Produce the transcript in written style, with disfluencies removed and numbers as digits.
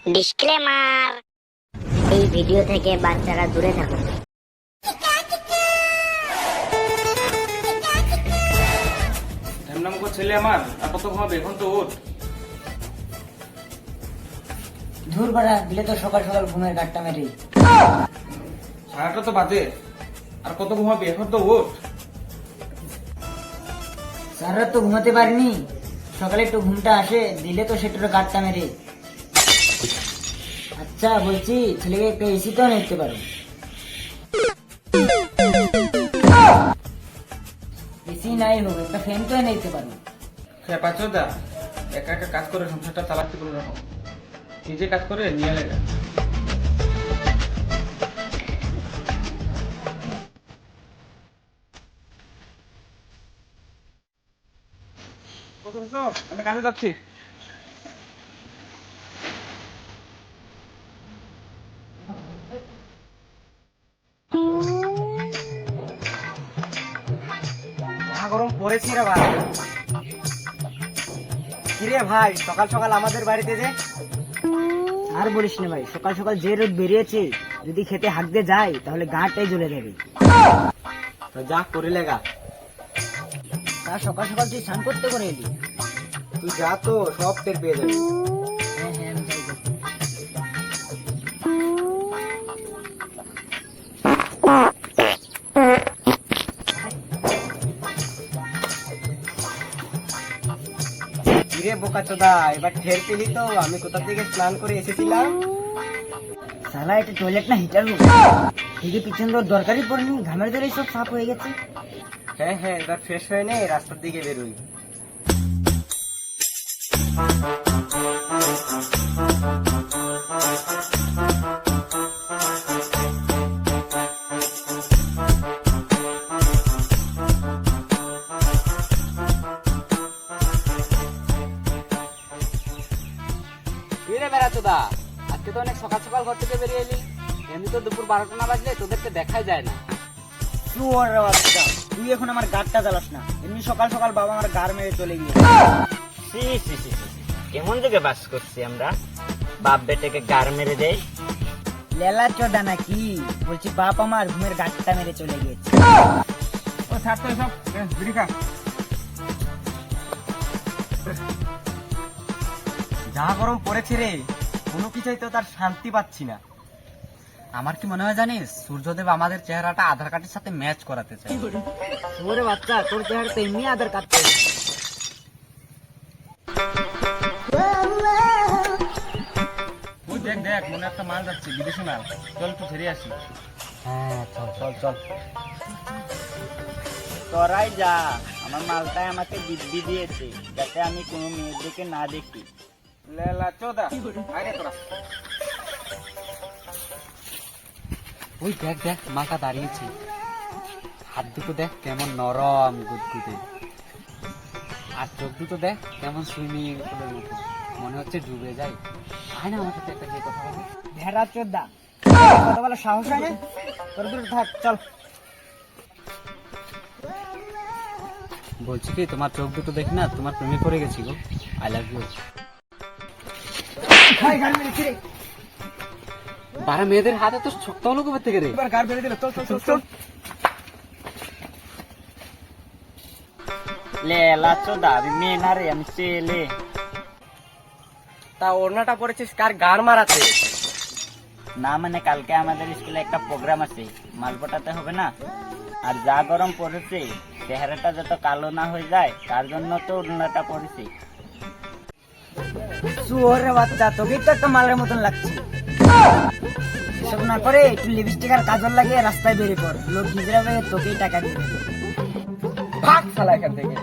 Disclaimer, এই video থেকে বাচ্চারা দূরে থাকুন। নামকো ছেলে আমার আর কত ঘুমাবে, এখন তো ওঠ। ধুর বাড়া, দিলে তো সকাল সকাল ঘুমের গাট্টা মেরে। 8:30 তো বাজে, আর কত ঘুমাবি, এখন তো ওঠ। সারা রাত তো ঘুমাতে পারিনি, সকালে একটু ঘুমটা আসে, দিলে তো সেটার গাট্টা মেরে। আচ্ছা বলছি, ছেলেকে একটা এসি তো নিতে পারো। এসি নাই হোক, একটা ফ্যান তো এনে দিতে পারো। হ্যাঁ পাচ্ছ দা, একা একা কাজ করে সংসারটা চালাতে কোনো রকম, নিজে কাজ করে নিয়ে লেগা। আমি কাজে যাচ্ছি। গরম পড়েছি রে ভাই। কিরে ভাই, সকাল সকাল আমাদের বাড়িতে যে? আর বলিস না ভাই, সকাল সকাল যে রোদ বেরিয়েছে, যদি খেতে হাঁকতে যায় তাহলে গাটাই জ্বলে যাবে। যা করে লেগা, তা সকাল সকাল তুই স্নান করতে করে এলি? তুই যা তো সব টের পেয়ে যাবি। হ্যাঁ হ্যাঁ, আমি যাই। কিরে বোকা চোদা, এবার ঠের পেলি তো আমি কোথা থেকে স্নান করে এসেছিলাম। শালা এটা টয়লেট না হিটার রুম? এদিকে পিছন তোর দরকারই পড়েনি, ঘামের ধরে সব সাফ হয়ে গেছে। হ্যাঁ হ্যাঁ, এবার ফ্রেশ হয়ে নে, রাস্তার দিকে বেরোই। কিরে বেড়াচোদা, আজকে তো অনেক সকাল সকাল ঘর থেকে বেরিয়ে এলি। এমনি তো দুপুর 12টা না বাজলে তোদেরকে দেখাই যায় না। শুয়োরের বাচ্চা, তুই এখন আমার গাড়টা জ্বালাস না। এমনি সকাল সকাল বাবা আমার গাড় মেরে চলে গিয়েছে। কেমন যুগে বাস করছি আমরা, বাপ বেটাকে গাড় মেরে দেয়। লেলা চোদা নাকি? বলছি বাপ আমার ঘুমের গাড়টা মেরে চলে গিয়েছে। ও ছাড় তো এসব, বিড়ি খা। যা গরম পড়েছে রে, কোনো কিছুই তো তার শান্তি পাচ্ছি না। আমার কি মনে হয় জানিস, সূর্যদেব আমাদের চেহারাটা আধার কার্ডের সাথে ম্যাচ করাতে চায়। শুয়োরের বাচ্চা, তোর চেহারা তো এমনি আধার কাটতে। ওই দেখ দেখ, মনে একটা মাল যাচ্ছে, বিদেশি মাল। চল একটু ছেড়ে আসি। হ্যাঁ চল চল চল। তোরাই যা, আমার মালটাই আমাকে দিব্যি দিয়েছে, যাতে আমি কোনো মেয়ের দিকে না দেখি। লেলা চোদা, আরে তোরা। ওই দেখ দেখ, মাথা দাঁড়িয়েছে, হাত দুটো দেখ কেমন নরম গুদগুদে, আর চোখ দুটো দেখ কেমন সুইমিং পুলের মতো, মনে হচ্ছে ডুবে যায়। আয় না আমার সাথে একটা গিয়ে কথা বলবো। ভেড়া চোদা, কত বড় সাহস হয় না? তোর দূরে থাক, চল। বলছি কি, তোমার চোখ দুটো দেখি না তোমার প্রেমে পড়ে গেছি গো। I love you. বারা মেয়েদের হাতে তো শক্ত হলো কবে থেকে রে? এবার গাড় বেরিয়ে দিল, চল চল চল চল। লেলা চোদা, আমি মেয়ে না রে, আমি ছেলে। তা ওড়নাটা পড়েছিস কার গাড় মারাতে? না মানে কালকে আমাদের স্কুলে একটা প্রোগ্রাম আছে, মাল পটাতে হবে না। আর যা গরম পড়েছে, চেহারাটা যত কালো না হয়ে যায় তার জন্য তো ওড়নাটা পড়েছে। শুয়োরের বাচ্চা, তোকে তো একটা মালের মতন লাগছে। এসব না করে একটু লিপস্টিক আর কাজল লাগিয়ে রাস্তায় বেরিয়ে পড়, লোক হিজড়া পেয়ে তোকেই টাকা দিবে। ভাগ শালা এখান থেকে।